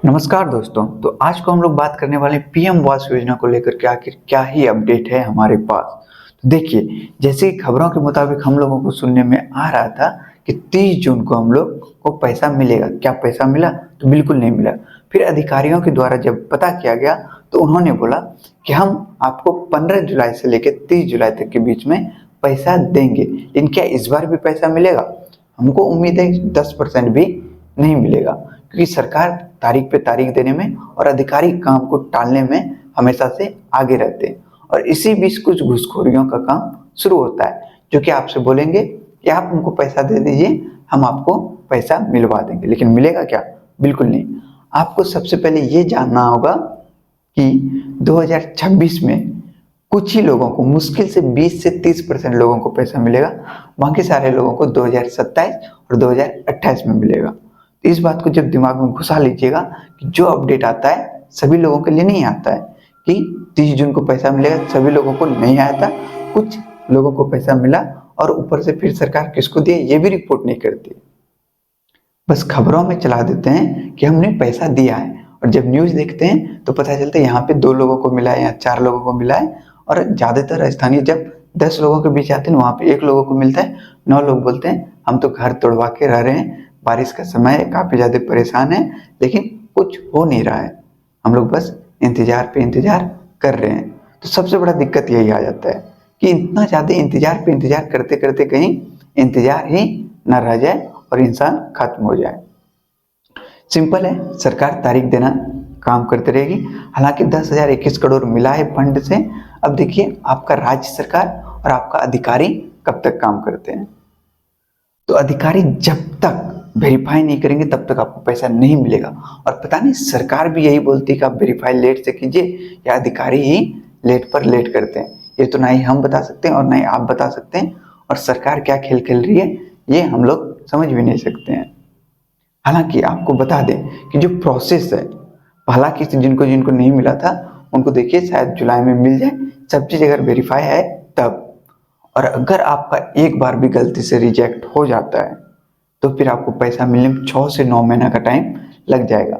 नमस्कार दोस्तों। तो आज को हम लोग बात करने वाले हैं पीएम आवास योजना को लेकर के आखिर क्या ही अपडेट है हमारे पास। तो देखिए, जैसे खबरों के मुताबिक हम लोगों को सुनने में आ रहा था कि 30 जून को हम लोग को पैसा मिलेगा। क्या पैसा मिला? तो बिल्कुल नहीं मिला। फिर अधिकारियों के द्वारा जब पता किया गया तो उन्होंने बोला कि हम आपको 15 जुलाई से लेकर 30 जुलाई तक के बीच में पैसा देंगे। लेकिन क्या इस बार भी पैसा मिलेगा? हमको उम्मीद है 10% भी नहीं मिलेगा, क्योंकि सरकार तारीख पे तारीख देने में और अधिकारी काम को टालने में हमेशा से आगे रहते हैं। और इसी बीच कुछ घूसखोरियों का काम शुरू होता है, जो कि आपसे बोलेंगे कि आप हमको पैसा दे दीजिए, हम आपको पैसा मिलवा देंगे। लेकिन मिलेगा क्या? बिल्कुल नहीं। आपको सबसे पहले ये जानना होगा कि 2026 में कुछ ही लोगों को, मुश्किल से 20 से 30% लोगों को पैसा मिलेगा। बाकी सारे लोगों को 2027 और 2028 में मिलेगा। तो इस बात को जब दिमाग में घुसा लीजिएगा कि जो अपडेट आता है सभी लोगों के लिए नहीं आता है कि 30 जून को पैसा मिलेगा, सभी लोगों को नहीं आया था। कुछ लोगों को पैसा मिला और ऊपर से फिर सरकार किसको दिए ये भी रिपोर्ट नहीं करती। बस खबरों में चला देते हैं कि हमने पैसा दिया है, और जब न्यूज़ देखते हैं तो पता चलता है यहाँ पे 2 लोगों को मिला है या 4 लोगों को मिला है। और ज़्यादातर स्थानीय जब 10 लोगों के बीच आते हैं वहाँ पे 1 लोगों को मिलता है। 9 लोग बोलते हैं हम तो घर तोड़वा के रह रहे हैं, बारिश का समय है, काफ़ी ज़्यादा परेशान है, लेकिन कुछ हो नहीं रहा है, हम लोग बस इंतज़ार पे इंतज़ार कर रहे हैं। तो सबसे बड़ा दिक्कत यही आ जाता है कि इतना ज़्यादा इंतज़ार पे इंतज़ार करते करते कहीं इंतज़ार ही न रह जाए और इंसान खत्म हो जाए। सिंपल है, सरकार तारीख देना काम करती रहेगी। हालांकि 10,021 करोड़ मिला है फंड से। अब देखिए आपका राज्य सरकार और आपका अधिकारी कब तक काम करते हैं। तो अधिकारी जब तक वेरीफाई नहीं करेंगे तब तक आपको पैसा नहीं मिलेगा। और पता नहीं सरकार भी यही बोलती है कि आप वेरीफाई लेट से कीजिए, या अधिकारी ही लेट पर लेट करते हैं। ये तो ना ही हम बता सकते हैं और ना ही आप बता सकते हैं। और सरकार क्या खेल खेल रही है ये हम लोग समझ भी नहीं सकते हैं। हालांकि आपको बता दें कि जो प्रोसेस है, हालांकि जिनको जिनको नहीं मिला था उनको देखिए शायद जुलाई में मिल जाए, सब चीज़ अगर वेरीफाई है तब। और अगर आपका एक बार भी गलती से रिजेक्ट हो जाता है तो फिर आपको पैसा मिलने में 6 से 9 महीना का टाइम लग जाएगा।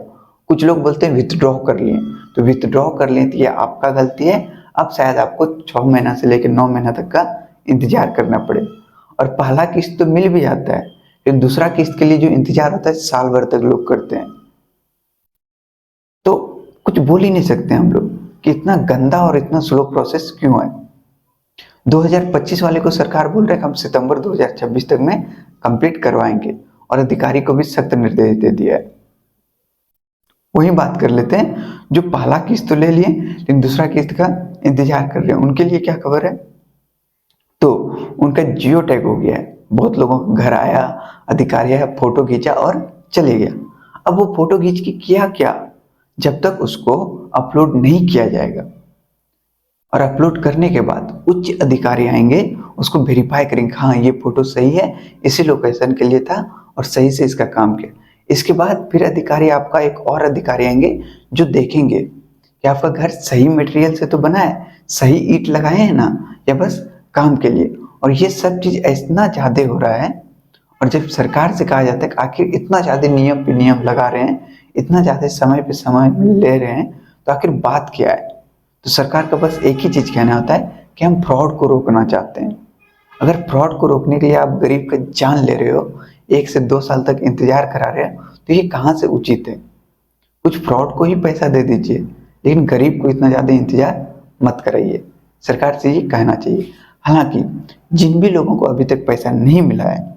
कुछ लोग बोलते हैं विथड्रॉ कर लिए, तो विथड्रॉ कर लें तो ये आपका गलती है। अब शायद आपको 6 महीना से लेकर 9 महीना तक का इंतजार करना पड़े। और पहला किस्त तो मिल भी जाता है, लेकिन दूसरा किस्त के लिए जो इंतजार होता है साल भर तक लोग करते हैं। तो कुछ बोल ही नहीं सकते हम लोग कि इतना गंदा और इतना स्लो प्रोसेस क्यों है। 2025 वाले को सरकार बोल रहे हैं कि हम सितंबर 2026 तक में कंप्लीट करवाएंगे, और अधिकारी को भी सख्त निर्देश दे दिया है। वही बात कर लेते हैं जो पहला किस्त तो ले लिए लेकिन दूसरा किस्त का इंतजार कर रहे हैं, उनके लिए क्या खबर है। तो उनका जियो टैग हो गया है। बहुत लोगों का घर आया, अधिकारी आया, फोटो खींचा और चले गया। अब वो फोटो खींच के किया क्या जब तक उसको अपलोड नहीं किया जाएगा। और अपलोड करने के बाद उच्च अधिकारी आएंगे, उसको वेरीफाई करेंगे, हाँ ये फोटो सही है, इसी लोकेशन के लिए था और सही से इसका काम किया। इसके बाद फिर अधिकारी, आपका एक और अधिकारी आएंगे जो देखेंगे कि आपका घर सही मटेरियल से तो बना है, सही ईंट लगाए हैं ना, या बस काम के लिए। और ये सब चीज़ इतना ज़्यादा हो रहा है। और जब सरकार से कहा जाता है कि आखिर इतना ज़्यादा नियम पे नियम लगा रहे हैं, इतना ज़्यादा समय पे समय ले रहे हैं, तो आखिर बात क्या है। तो सरकार का बस एक ही चीज़ कहना होता है कि हम फ्रॉड को रोकना चाहते हैं। अगर फ्रॉड को रोकने के लिए आप गरीब का जान ले रहे हो, 1 से 2 साल तक इंतजार करा रहे हो, तो ये कहाँ से उचित है। कुछ फ्रॉड को ही पैसा दे दीजिए, लेकिन गरीब को इतना ज़्यादा इंतजार मत कराइए। सरकार से ये कहना चाहिए। हालांकि जिन भी लोगों को अभी तक पैसा नहीं मिला है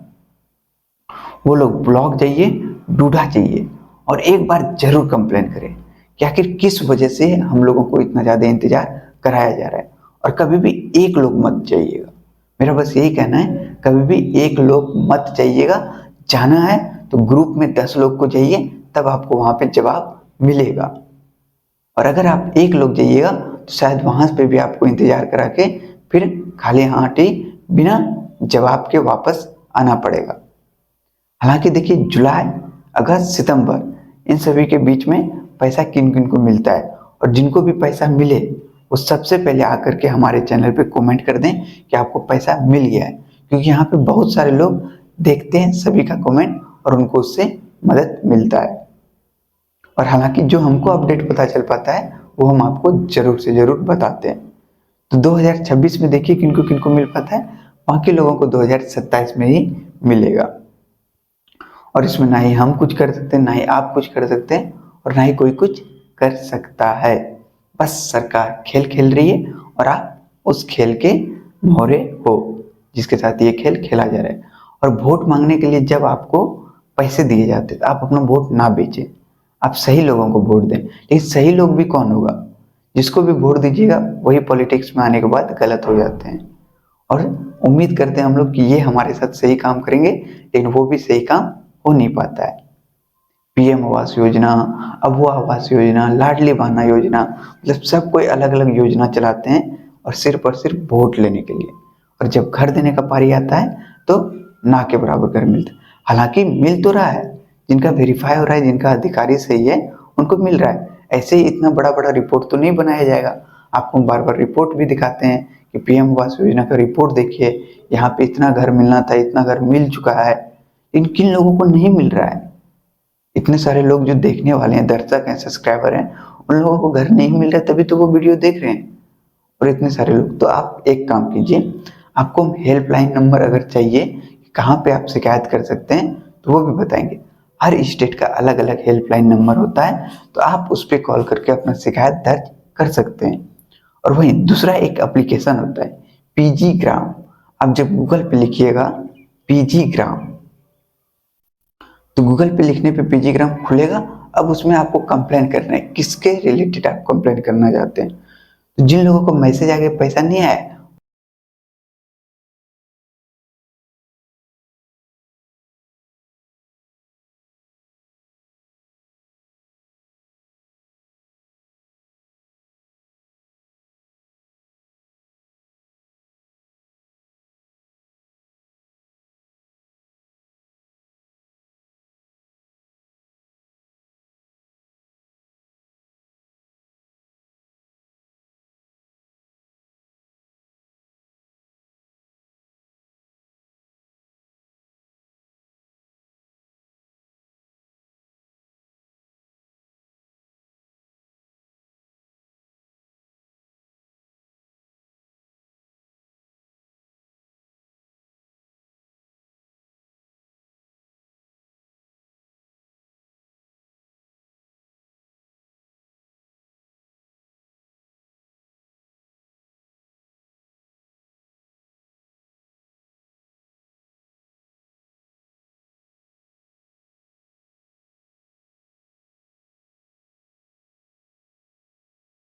वो लोग ब्लॉक जाइए, डूडा जाइए और एक बार जरूर कंप्लेन करें कि आखिर किस वजह से हम लोगों को इतना ज़्यादा इंतजार कराया जा रहा है। और कभी भी एक लोग मत जाइएगा, मेरा बस यही कहना है, कभी भी एक लोग मत जाइएगा। जाना है तो ग्रुप में 10 लोग को जाइए, तब आपको वहाँ पे जवाब मिलेगा। और अगर आप एक लोग जाइएगा तो शायद वहाँ पे भी आपको इंतजार करा के फिर खाली हाथ ही बिना जवाब के वापस आना पड़ेगा। हालांकि देखिए जुलाई, अगस्त, सितंबर इन सभी के बीच में पैसा किन किन को मिलता है, और जिनको भी पैसा मिले वो सबसे पहले आकर के हमारे चैनल पे कमेंट कर दें कि आपको पैसा मिल गया है, क्योंकि यहाँ पे बहुत सारे लोग देखते हैं सभी का कमेंट और उनको उससे मदद मिलता है। और हालांकि जो हमको अपडेट पता चल पाता है वो हम आपको जरूर से जरूर बताते हैं। तो 2026 में देखिए किनको किनको मिल पाता है, बाकी लोगों को 2027 में ही मिलेगा। और इसमें ना ही हम कुछ कर सकते हैं, ना ही आप कुछ कर सकते हैं, और ना ही कोई कुछ कर सकता है। बस सरकार खेल खेल रही है और आप उस खेल के मोहरे हो जिसके साथ ये खेल खेला जा रहा है। और वोट मांगने के लिए जब आपको पैसे दिए जाते हैं तो आप अपना वोट ना बेचें, आप सही लोगों को वोट दें। लेकिन सही लोग भी कौन होगा? जिसको भी वोट दीजिएगा वही पॉलिटिक्स में आने के बाद गलत हो जाते हैं। और उम्मीद करते हैं हम लोग कि ये हमारे साथ सही काम करेंगे, लेकिन वो भी सही काम हो नहीं पाता है। पीएम आवास योजना, अबुआ आवास योजना, लाडली बहना योजना, मतलब सब कोई अलग अलग योजना चलाते हैं और सिर्फ वोट लेने के लिए। और जब घर देने का पारी आता है तो ना के बराबर घर मिलता है। हालांकि मिल तो रहा है, जिनका वेरीफाई हो रहा है, जिनका अधिकारी सही है उनको मिल रहा है। ऐसे ही इतना बड़ा बड़ा रिपोर्ट तो नहीं बनाया जाएगा। आपको बार बार रिपोर्ट भी दिखाते हैं कि पीएम आवास योजना का रिपोर्ट देखिए, यहाँ पे इतना घर मिलना था, इतना घर मिल चुका है। लेकिन किन लोगों को नहीं मिल रहा है? इतने सारे लोग जो देखने वाले हैं, दर्शक हैं, सब्सक्राइबर हैं, उन लोगों को घर नहीं मिल रहा है तभी तो वो वीडियो देख रहे हैं। और इतने सारे लोग, तो आप एक काम कीजिए, आपको हेल्पलाइन नंबर अगर चाहिए कहाँ पे आप शिकायत कर सकते हैं तो वो भी बताएंगे। हर स्टेट का अलग अलग हेल्पलाइन नंबर होता है, तो आप उस पर कॉल करके अपना शिकायत दर्ज कर सकते हैं। और वहीं दूसरा एक एप्लीकेशन होता है पीजी ग्राम। आप जब गूगल पे लिखिएगा पीजी ग्राम, तो गूगल पे लिखने पे पीजी ग्राम खुलेगा। अब उसमें आपको कंप्लेन करना है, किसके रिलेटेड आप कंप्लेन करना चाहते हैं। तो जिन लोगों को मैसेज आ गया पैसा नहीं आया